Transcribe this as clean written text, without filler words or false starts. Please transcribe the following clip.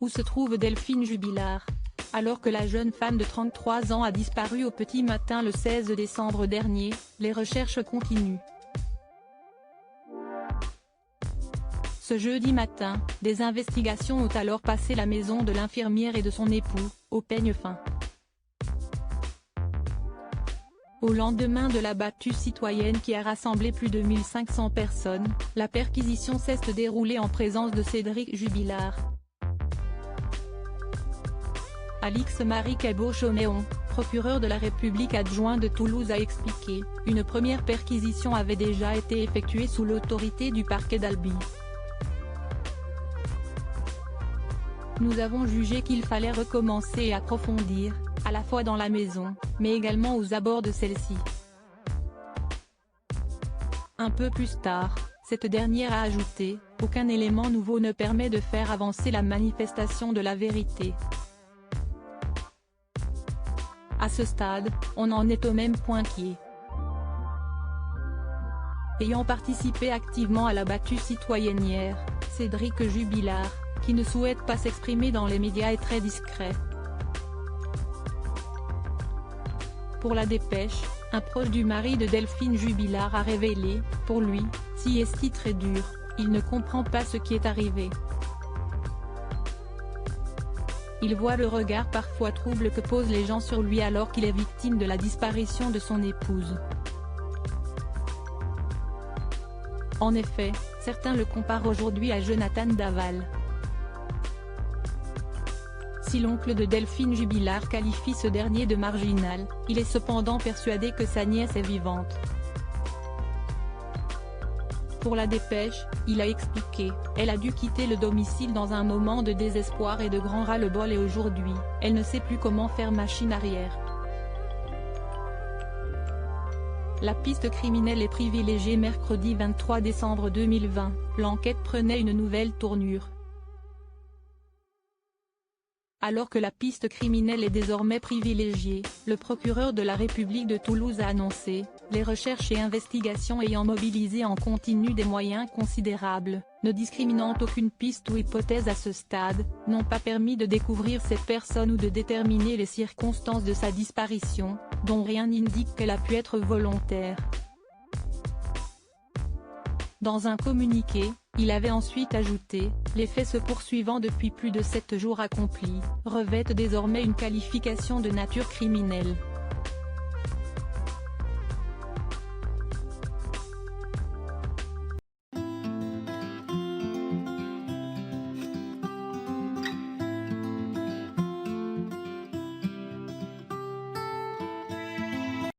Où se trouve Delphine Jubilard? Alors que la jeune femme de 33 ans a disparu au petit matin le 16 décembre dernier, les recherches continuent. Ce jeudi matin, des investigations ont alors passé la maison de l'infirmière et de son époux, au peigne fin. Au lendemain de la battue citoyenne qui a rassemblé plus de 1500 personnes, la perquisition s'est déroulée en présence de Cédric Jubilard. Alix-Marie Cabot-Chauméon, procureur de la République adjoint de Toulouse a expliqué, une première perquisition avait déjà été effectuée sous l'autorité du parquet d'Albi. Nous avons jugé qu'il fallait recommencer et approfondir, à la fois dans la maison, mais également aux abords de celle-ci. Un peu plus tard, cette dernière a ajouté, aucun élément nouveau ne permet de faire avancer la manifestation de la vérité. À ce stade, on en est au même point qu'hier. Ayant participé activement à la battue citoyenne hier, Cédric Jubilard, qui ne souhaite pas s'exprimer dans les médias, est très discret. Pour la Dépêche, un proche du mari de Delphine Jubilard a révélé, pour lui, si est très dur, il ne comprend pas ce qui est arrivé. Il voit le regard parfois trouble que posent les gens sur lui alors qu'il est victime de la disparition de son épouse. En effet, certains le comparent aujourd'hui à Jonathan Daval. Si l'oncle de Delphine Jubilard qualifie ce dernier de marginal, il est cependant persuadé que sa nièce est vivante. Pour la Dépêche, il a expliqué, elle a dû quitter le domicile dans un moment de désespoir et de grand ras-le-bol et aujourd'hui, elle ne sait plus comment faire machine arrière. La piste criminelle est privilégiée. Mercredi 23 décembre 2020, l'enquête prenait une nouvelle tournure. Alors que la piste criminelle est désormais privilégiée, le procureur de la République de Toulouse a annoncé, les recherches et investigations ayant mobilisé en continu des moyens considérables, ne discriminant aucune piste ou hypothèse à ce stade, n'ont pas permis de découvrir cette personne ou de déterminer les circonstances de sa disparition, dont rien n'indique qu'elle a pu être volontaire. Dans un communiqué, il avait ensuite ajouté, les faits se poursuivant depuis plus de 7 jours accomplis, revêtent désormais une qualification de nature criminelle.